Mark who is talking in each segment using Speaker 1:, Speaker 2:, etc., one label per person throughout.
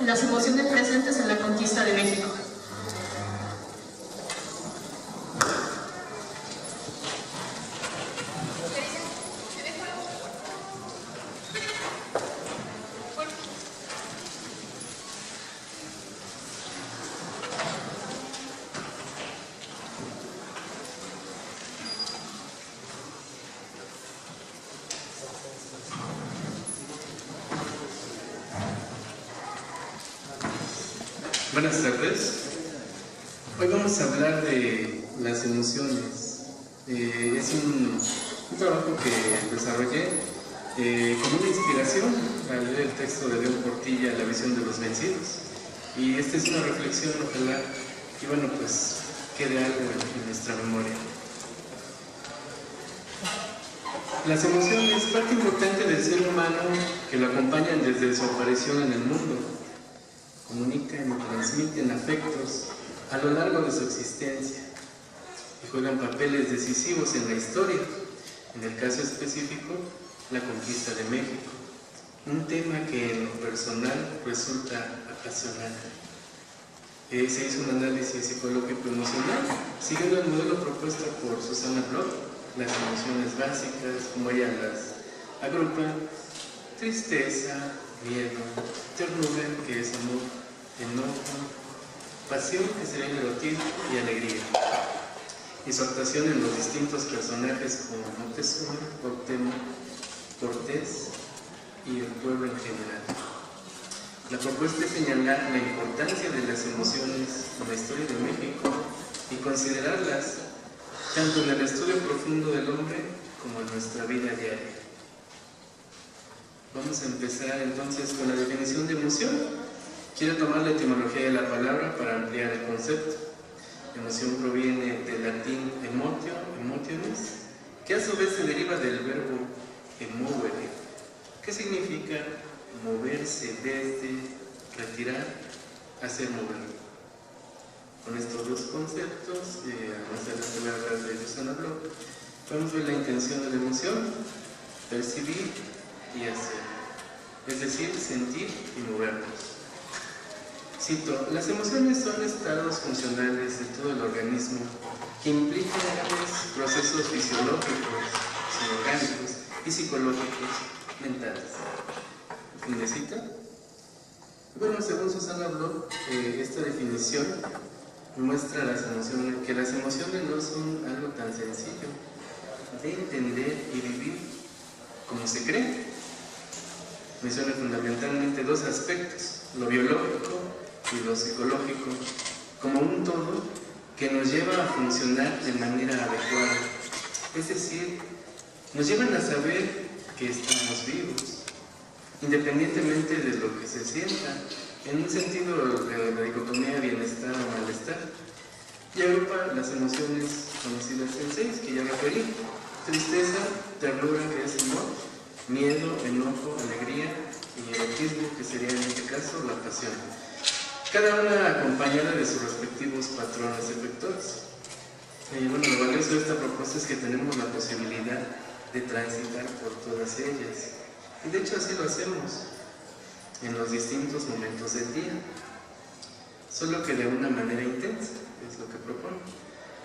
Speaker 1: las emociones presentes en la conquista de México.
Speaker 2: Buenas tardes. Hoy vamos a hablar de las emociones. Es un trabajo que desarrollé como una inspiración al leer el texto de León Portilla, La visión de los vencidos. Y esta es una reflexión, ojalá, y bueno, pues quede algo en nuestra memoria. Las emociones, parte importante del ser humano que lo acompañan desde su aparición en el mundo, comunican y transmiten afectos a lo largo de su existencia y juegan papeles decisivos en la historia, en el caso específico, la conquista de México, un tema que en lo personal resulta apasionante. Se hizo un análisis psicológico emocional, siguiendo el modelo propuesto por Susana Bloch, las emociones básicas, como ella las agrupa: tristeza, miedo, ternura, que es amor, enojo, pasión, que sería el erotismo, y alegría. Y su actuación en los distintos personajes como Moctezuma, Cuauhtémoc, Cortés y el pueblo en general. La propuesta es señalar la importancia de las emociones en la historia de México y considerarlas tanto en el estudio profundo del hombre como en nuestra vida diaria. Vamos a empezar entonces con la definición de emoción. Quiero tomar la etimología de la palabra para ampliar el concepto. Emoción proviene del latín emotio, emotiones, que a su vez se deriva del verbo emovere, que significa moverse desde, retirar, hacer mover. Con estos dos conceptos, más adelante voy a hablar de Susana Bloch, podemos ver la intención de la emoción: percibir y hacer, es decir, sentir y movernos. Cito: las emociones son estados funcionales de todo el organismo que implican procesos fisiológicos, orgánicos y psicológicos mentales. ¿Fin de cita? Bueno, según Susana Bloch, esta definición muestra que las emociones no son algo tan sencillo de entender y vivir como se cree. Menciona fundamentalmente dos aspectos: lo biológico y lo psicológico, como un todo que nos lleva a funcionar de manera adecuada. Es decir, nos llevan a saber que estamos vivos, independientemente de lo que se sienta, en un sentido de la dicotomía bienestar o malestar. Y agrupa las emociones conocidas en 6, que ya referí: tristeza, ternura, que es amor, miedo, enojo, alegría, y erotismo, que sería en este caso la pasión, cada una acompañada de sus respectivos patrones efectores. Bueno, lo valioso de esta propuesta es que tenemos la posibilidad de transitar por todas ellas, y de hecho así lo hacemos en los distintos momentos del día, solo que de una manera intensa, es lo que propone,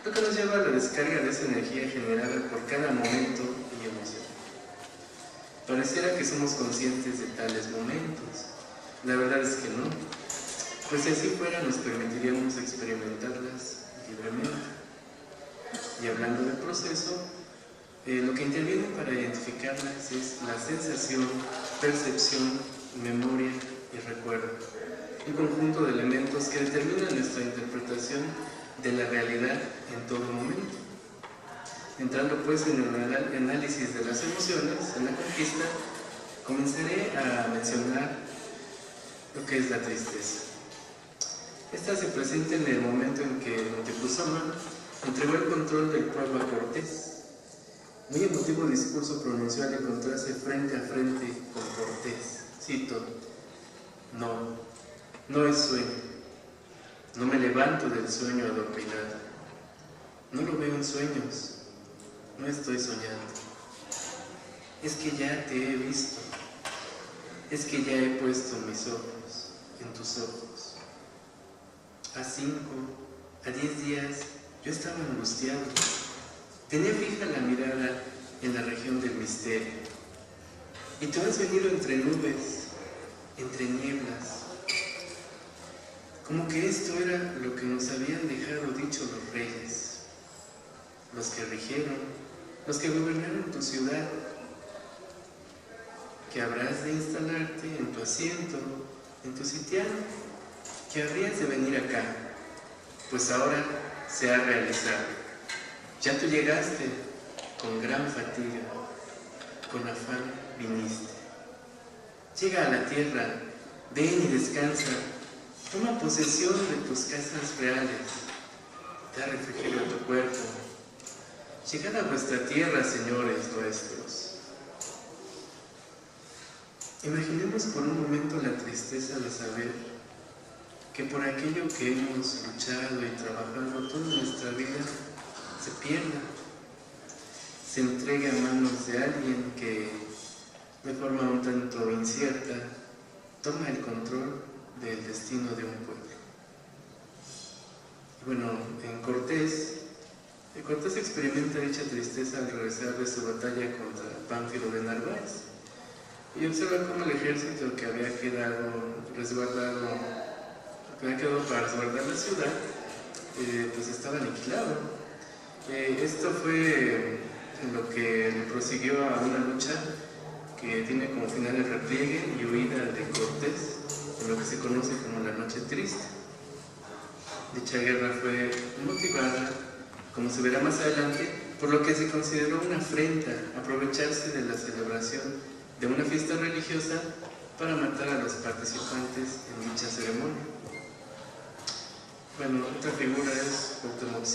Speaker 2: lo que nos lleva a la descarga de esa energía generada por cada momento y emoción. Pareciera que somos conscientes de tales momentos, la verdad es que no, pues si así fuera nos permitiríamos experimentarlas libremente. Y hablando del proceso, lo que interviene para identificarlas es la sensación, percepción, memoria y recuerdo, un conjunto de elementos que determinan nuestra interpretación de la realidad en todo momento. Entrando pues en el análisis de las emociones en la conquista, comenzaré a mencionar lo que es la tristeza. Esta se presenta en el momento en que Moctezuma entregó el control del pueblo a Cortés. Muy emotivo discurso pronunció al encontrarse frente a frente con Cortés. Cito: no es sueño, no me levanto del sueño adormilado, no lo veo en sueños, no estoy soñando, es que ya te he visto, es que ya he puesto mis ojos en tu tus ojos. A 5, a 10 días, yo estaba angustiado. Tenía fija la mirada en la región del misterio. Y tú has venido entre nubes, entre nieblas. Como que esto era lo que nos habían dejado dicho los reyes, los que rigieron, los que gobernaron tu ciudad, que habrás de instalarte en tu asiento, en tu sitial, que habrías de venir acá, pues ahora se ha realizado. Ya tú llegaste con gran fatiga, con afán viniste. Llega a la tierra, ven y descansa, toma posesión de tus casas reales, da refrigerio a tu cuerpo. Llegad a vuestra tierra, señores nuestros. Imaginemos por un momento la tristeza de saber que por aquello que hemos luchado y trabajado toda nuestra vida se pierda, se entregue a manos de alguien que, de forma un tanto incierta, toma el control del destino de un pueblo. Y bueno, en Cortés experimenta dicha tristeza al regresar de su batalla contra Pánfilo de Narváez y observa cómo el ejército que había quedado para resguardar la ciudad, pues estaba aniquilado. Esto fue lo que le prosiguió a una lucha que tiene como final el repliegue y huida de Cortés, en lo que se conoce como la Noche Triste. Dicha guerra fue motivada, como se verá más adelante, por lo que se consideró una afrenta aprovecharse de la celebración de una fiesta religiosa para matar a los participantes en dicha ceremonia. Bueno, otra figura es Cuauhtémoc,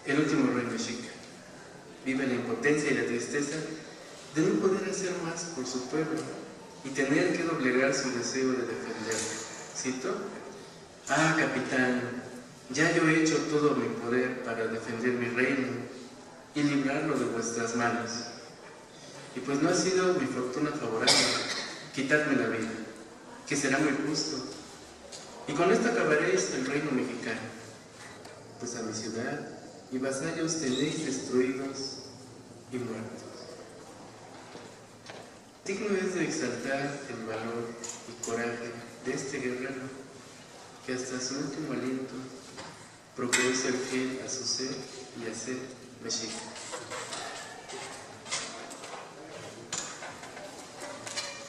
Speaker 2: el último rey mexica. Vive la impotencia y la tristeza de no poder hacer más por su pueblo y tener que doblegar su deseo de defenderlo. Cito: «Ah, capitán, ya yo he hecho todo mi poder para defender mi reino y librarlo de vuestras manos. Y pues no ha sido mi fortuna favorable, quitadme la vida, que será muy justo. Y con esto acabaréis el reino mexicano, pues a mi ciudad y vasallos tenéis destruidos y muertos». Digno es de exaltar el valor y coraje de este guerrero que hasta su último aliento procuró ser fiel a su ser y a ser mexica.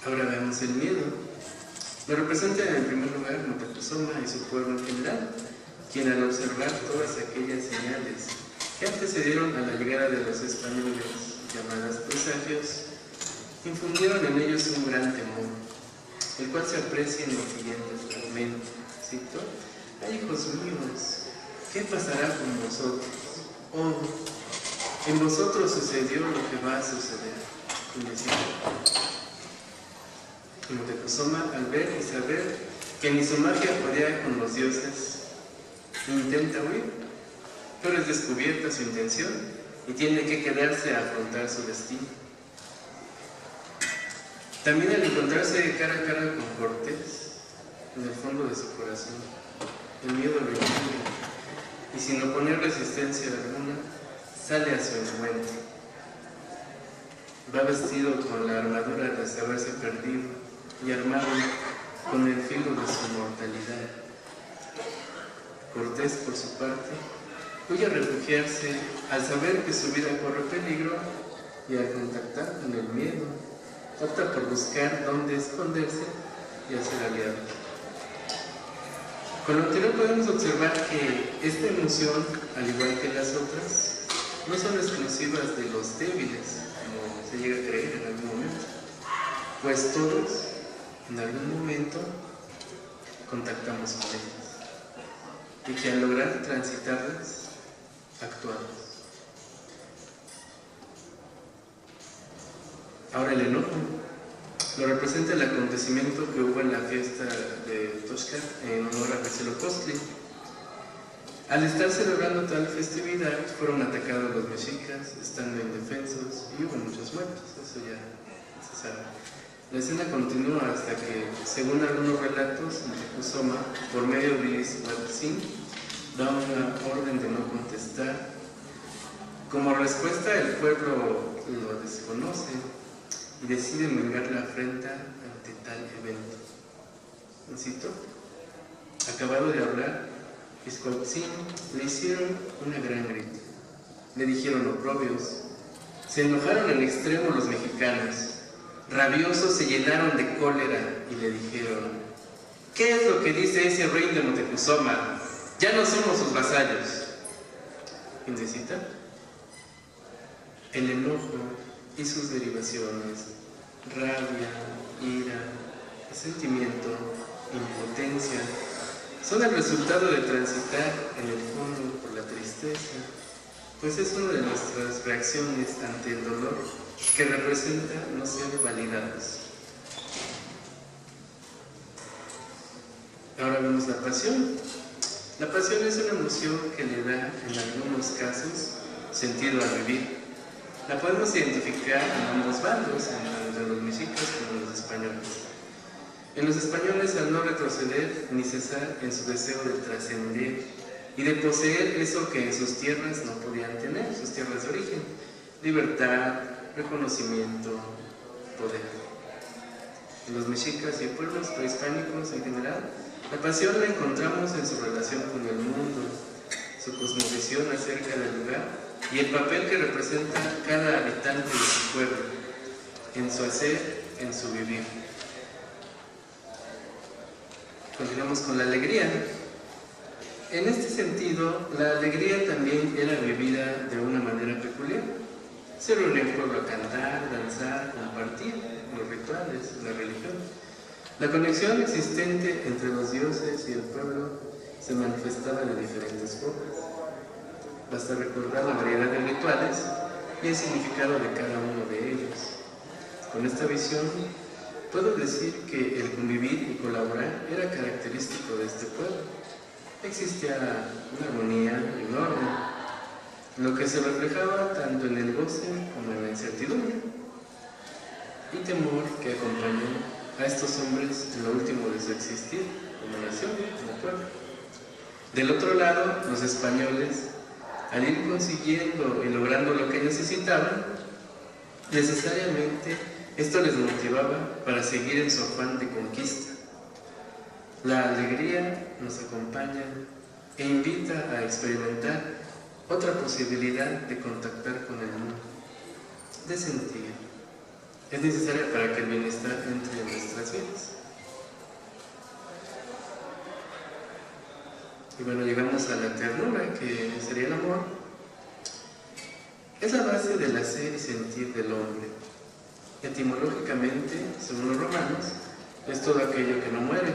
Speaker 2: Ahora veamos el miedo. Lo representa en primer lugar Moctezuma y su pueblo en general, quien al observar todas aquellas señales que antecedieron a la llegada de los españoles, llamadas presagios, infundieron en ellos un gran temor, el cual se aprecia en los siguientes fragmentos. Cito: «Ay, hijos míos, ¿qué pasará con vosotros? Oh, en vosotros sucedió lo que va a suceder». Y Moctezuma, al ver y saber que ni su magia podía con los dioses, intenta huir, pero es descubierta su intención y tiene que quedarse a afrontar su destino. También al encontrarse cara a cara con Cortés, en el fondo de su corazón, el miedo lo infunde y sin oponer resistencia alguna, sale a su encuentro. Va vestido con la armadura de saberse perdido y armado con el filo de su mortalidad. Cortés, por su parte, huye a refugiarse al saber que su vida corre peligro y al contactar con el miedo, opta por buscar dónde esconderse y hacer aliados. Con lo anterior podemos observar que esta emoción, al igual que las otras, no son exclusivas de los débiles, como se llega a creer en algún momento, pues todos, en algún momento, contactamos con ellas, y que al lograr transitarlas, actuamos. Ahora el enojo lo representa el acontecimiento que hubo en la fiesta de Toxcat en honor a Huitzilopochtli. Al estar celebrando tal festividad, fueron atacados los mexicas, estando indefensos, y hubo muchos muertos, eso ya se sabe. La escena continúa hasta que, según algunos relatos, interpuso Moctezuma, por medio de Iztaccíhuatl, da una orden de no contestar. Como respuesta, el pueblo lo desconoce y decide mengar la afrenta ante tal evento. Cito: acabado de hablar, Iztaccíhuatl le hicieron una gran grita. Le dijeron oprobios. Se enojaron en extremo los mexicanos. Rabiosos se llenaron de cólera y le dijeron: ¿qué es lo que dice ese rey de Moctezuma? Ya no somos sus vasallos. Fin de cita. El enojo y sus derivaciones, rabia, ira, resentimiento, impotencia, son el resultado de transitar en el fondo por la tristeza, pues es una de nuestras reacciones ante el dolor que representa no ser validados. Ahora vemos la pasión. La pasión es una emoción que le da, en algunos casos, sentido al vivir. La podemos identificar en ambos bandos, tanto en los mexicas como en los españoles. En los españoles, al no retroceder ni cesar en su deseo de trascender y de poseer eso que en sus tierras no podían tener, sus tierras de origen: libertad, reconocimiento, poder. En los mexicas y pueblos prehispánicos en general, la pasión la encontramos en su relación con el mundo, su cosmovisión acerca del lugar y el papel que representa cada habitante de su pueblo, en su hacer, en su vivir. Continuamos con la alegría. En este sentido, la alegría también era vivida de una manera peculiar. Se reunía el pueblo a cantar, danzar, compartir los rituales, la religión. La conexión existente entre los dioses y el pueblo se manifestaba de diferentes formas. Basta recordar la variedad de rituales y el significado de cada uno de ellos. Con esta visión, puedo decir que el convivir y colaborar era característico de este pueblo. Existía una armonía y un orden, lo que se reflejaba tanto en el goce como en la incertidumbre y temor que acompañó a estos hombres en lo último de su existir como nación, como pueblo. Del otro lado, los españoles, al ir consiguiendo y logrando lo que necesitaban, necesariamente esto les motivaba para seguir en su afán de conquista. La alegría nos acompaña e invita a experimentar otra posibilidad de contactar con el mundo, de sentir. Es necesaria para que el bienestar entre en nuestras vidas. Y bueno, llegamos a la ternura, que sería el amor. Es la base del hacer y sentir del hombre. Etimológicamente, según los romanos, es todo aquello que no muere.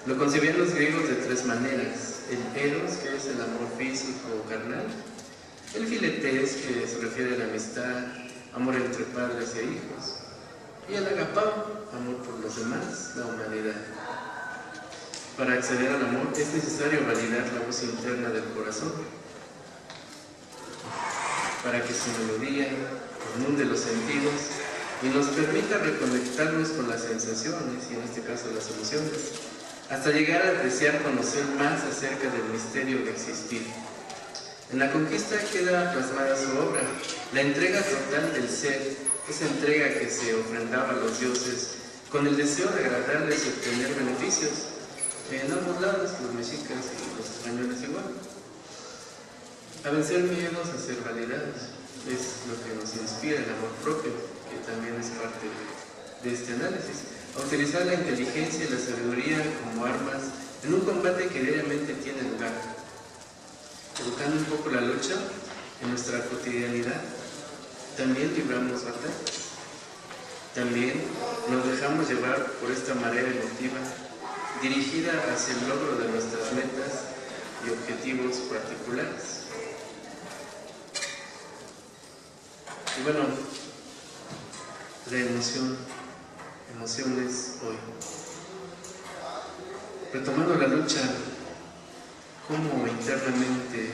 Speaker 2: Lo concebían los griegos de tres maneras: el eros, que es el amor físico o carnal; el filetés, que se refiere a la amistad, amor entre padres e hijos; y el agapao, amor por los demás, la humanidad. Para acceder al amor es necesario validar la voz interna del corazón, para que su melodía inunde los sentidos y nos permita reconectarnos con las sensaciones, y en este caso las emociones, hasta llegar a desear conocer más acerca del misterio de existir. En la conquista queda plasmada su obra, la entrega total del ser, esa entrega que se ofrendaba a los dioses con el deseo de agradarles y obtener beneficios. En ambos lados, los mexicas y los españoles igual. A vencer miedos, a ser validados, es lo que nos inspira el amor propio, que también es parte de este análisis. A utilizar la inteligencia y la sabiduría como armas en un combate que diariamente tiene lugar. Educando un poco la lucha en nuestra cotidianidad, también libramos batallas. También nos dejamos llevar por esta marea emotiva dirigida hacia el logro de nuestras metas y objetivos particulares. Y bueno, la emociones hoy. Retomando la lucha, ¿cómo internamente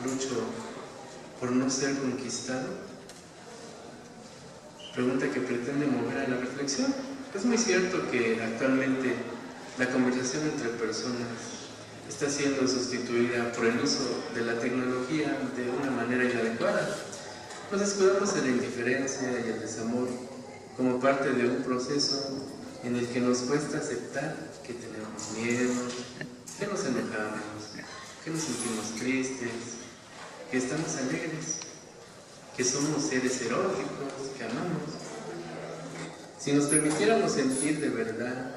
Speaker 2: lucho por no ser conquistado? Pregunta que pretende mover a la reflexión. Es muy cierto que actualmente La conversación entre personas está siendo sustituida por el uso de la tecnología de una manera inadecuada. Nos descuidamos de la indiferencia y el desamor como parte de un proceso en el que nos cuesta aceptar que tenemos miedo, que nos enojamos, que nos sentimos tristes, que estamos alegres, que somos seres eróticos, que amamos. Si nos permitiéramos sentir de verdad,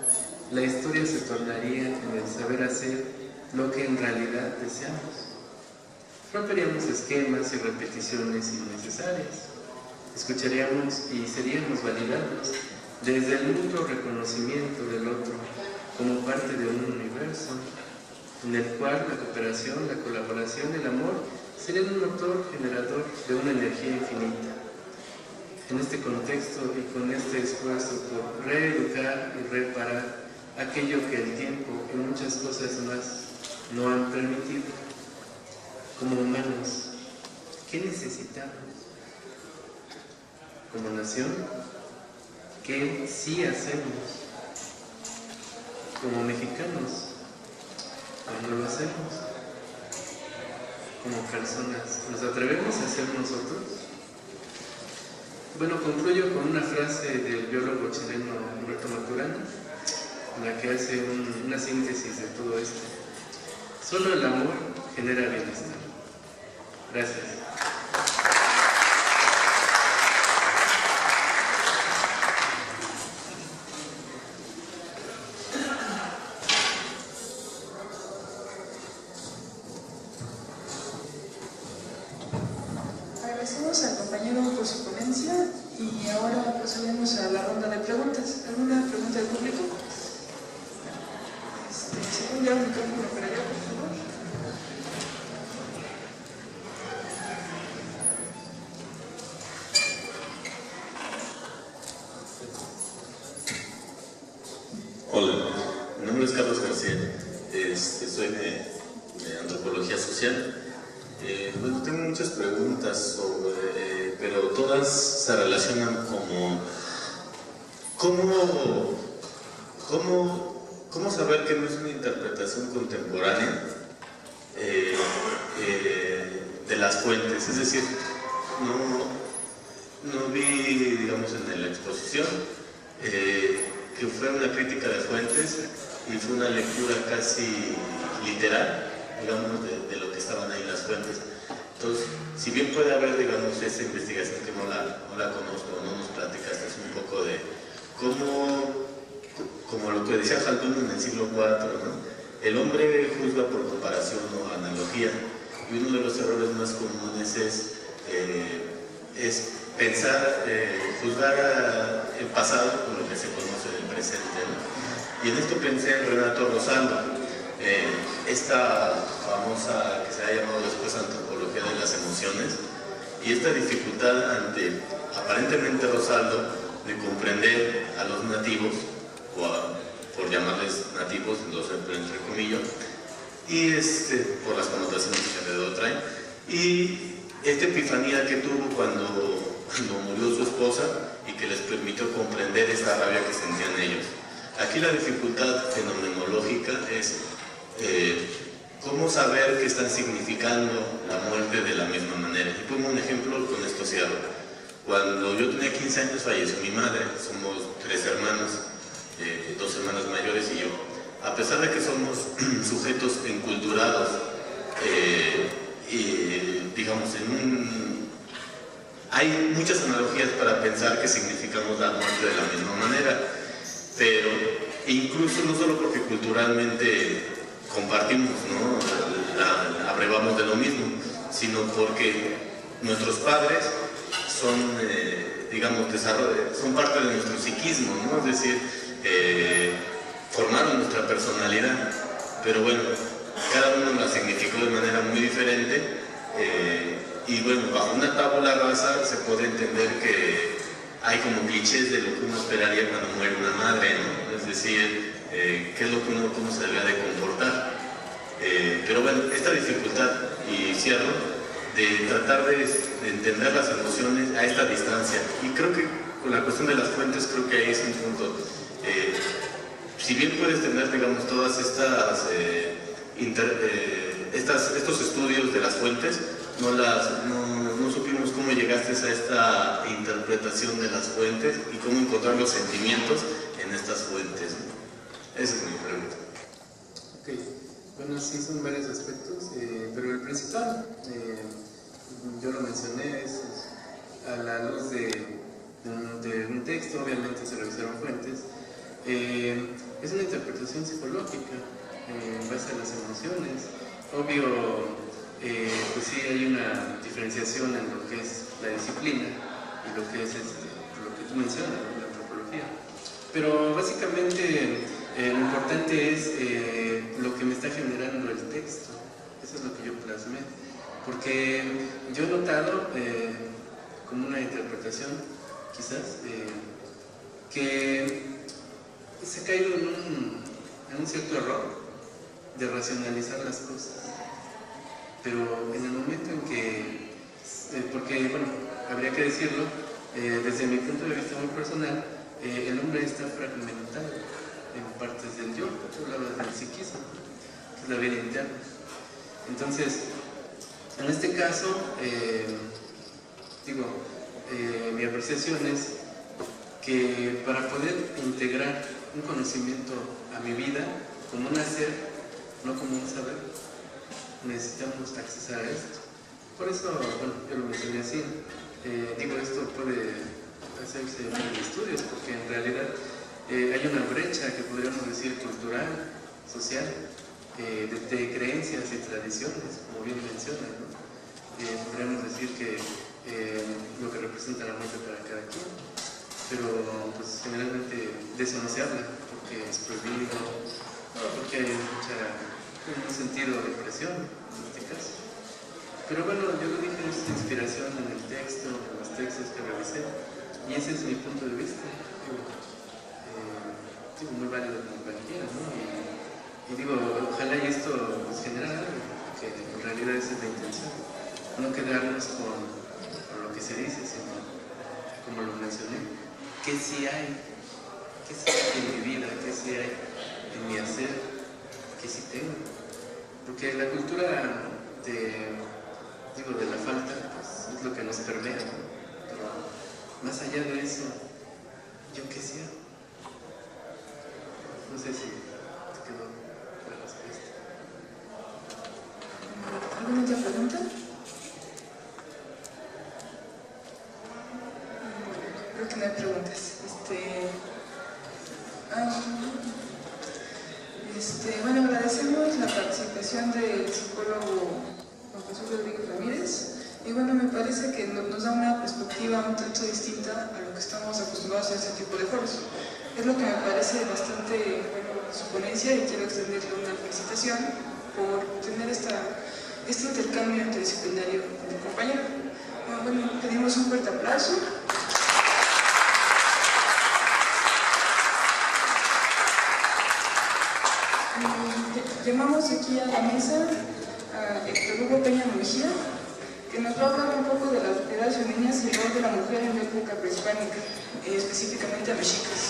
Speaker 2: la historia se tornaría en el saber hacer lo que en realidad deseamos. Romperíamos esquemas y repeticiones innecesarias. Escucharíamos y seríamos validados desde el mutuo reconocimiento del otro como parte de un universo en el cual la cooperación, la colaboración, el amor serían un motor generador de una energía infinita. En este contexto y con este esfuerzo por reeducar y reparar aquello que el tiempo y muchas cosas más no han permitido, como humanos, ¿qué necesitamos? Como nación, ¿qué sí hacemos? Como mexicanos, ¿cómo lo hacemos? Como personas, ¿nos atrevemos a ser nosotros? Bueno, concluyo con una frase del biólogo chileno Humberto Maturana, en la que hace una síntesis de todo esto. Solo el amor genera bienestar. Gracias.
Speaker 3: Agradecemos al compañero por su ponencia y ahora procedemos a la ronda de preguntas. ¿Alguna pregunta del público? Si pueden llevar un micrófono para allá, por favor.
Speaker 4: Hola, mi nombre es Carlos García, soy de antropología social. Bueno, tengo muchas preguntas sobre, pero todas se relacionan como ¿cómo saber que no es una interpretación contemporánea de las fuentes? Es decir, no vi, digamos, en la exposición que fue una crítica de fuentes y fue una lectura casi literal, digamos, de lo que estaban ahí las fuentes. Entonces, si bien puede haber, digamos, esa investigación que no la conozco, no nos platicaste un poco de cómo, como lo que decía Haldun en el siglo IV, ¿no? El hombre juzga por comparación o analogía, y uno de los errores más comunes es pensar, juzgar el pasado con lo que se conoce del presente, ¿no? Y en esto pensé en Renato Rosaldo, esta famosa que se ha llamado después antropología de las emociones, y esta dificultad ante aparentemente Rosaldo de comprender a los nativos, por llamarles nativos, entre comillas, y por las connotaciones que alrededor traen, y esta epifanía que tuvo cuando murió su esposa y que les permitió comprender esta rabia que sentían ellos. Aquí la dificultad fenomenológica es cómo saber que están significando la muerte de la misma manera. Y pongo un ejemplo, con esto cierro. Cuando yo tenía 15 años falleció mi madre, somos 3 hermanos, 2 hermanas mayores y yo. A pesar de que somos sujetos enculturados, digamos, hay muchas analogías para pensar que significamos la muerte de la misma manera, pero incluso no solo porque culturalmente compartimos, ¿no? Abrevamos de lo mismo, sino porque nuestros padres son, digamos, son parte de nuestro psiquismo, ¿no? Es decir, formaron nuestra personalidad, pero bueno, cada uno la significó de manera muy diferente, y bueno, bajo una tabula rasa se puede entender que hay como clichés de lo que uno esperaría cuando muere una madre, ¿no? Es decir, qué es lo que cómo se debería de comportar. Pero bueno, esta dificultad, y cierro, de tratar de entender las emociones a esta distancia, y creo que con la cuestión de las fuentes, creo que ahí es un punto. si bien puedes tener, digamos, todas estas, estos estudios de las fuentes, no supimos cómo llegaste a esta interpretación de las fuentes y cómo encontrar los sentimientos en estas fuentes, ¿no? Esa es mi pregunta.
Speaker 2: Ok, bueno, sí son varios aspectos, pero el principal, yo lo mencioné, es a la luz de un texto, obviamente se revisaron fuentes, es una interpretación psicológica en base a las emociones. Obvio, pues sí hay una diferenciación en lo que es la disciplina y lo que es lo que tú mencionas, la antropología. Pero básicamente lo importante es lo que me está generando el texto. Eso es lo que yo plasmé. Porque yo he notado, como una interpretación, quizás, que se ha caído en un cierto error de racionalizar las cosas. Pero en el momento en que, porque bueno, habría que decirlo, desde mi punto de vista muy personal, el hombre está fragmentado en partes del yo. Tú hablabas del psiquismo, que es la vida interna. Entonces, en este caso, mi apreciación es que para poder integrar un conocimiento a mi vida como un hacer, no como un saber, necesitamos accesar a esto. Por eso, bueno, yo lo mencioné así. Esto puede hacerse en estudios, porque en realidad hay una brecha que podríamos decir cultural, social, de creencias y tradiciones, como bien mencionas, ¿no? Podríamos decir que lo que representa la muerte para cada quien, pero pues generalmente de eso no se habla, porque es prohibido, porque hay un sentido de presión en este caso. Pero bueno, yo lo dije, es inspiración en el texto, en los textos que revisé, y ese es mi punto de vista. Muy válido como cualquiera, ¿no? Y digo, ojalá y esto pues, generara algo, porque en realidad esa es la intención. No quedarnos con lo que se dice, sino, como lo mencioné, ¿qué sí hay? ¿Qué sí hay en mi vida? ¿Qué sí hay en mi hacer? ¿Qué sí tengo? Porque la cultura de la falta, pues, es lo que nos permea, ¿no? Pero más allá de eso, ¿yo qué sé? No sé si te quedó la respuesta.
Speaker 3: ¿Alguna otra pregunta? Creo que no hay preguntas. Bueno, agradecemos la participación del psicólogo Juan Jesús Rodríguez Ramírez. Y bueno, me parece que nos da una perspectiva un tanto distinta a lo que estamos acostumbrados a este tipo de foros. Es lo que me parece bastante bueno su ponencia, y quiero extenderle una felicitación por tener este intercambio interdisciplinario con el compañero. Bueno, pedimos un fuerte aplauso. Llamamos aquí a la mesa a Héctor Hugo Peña Mejía, que nos va a hablar un poco de las propiedades femeninas y el rol de la mujer en la época prehispánica, específicamente a mexicas.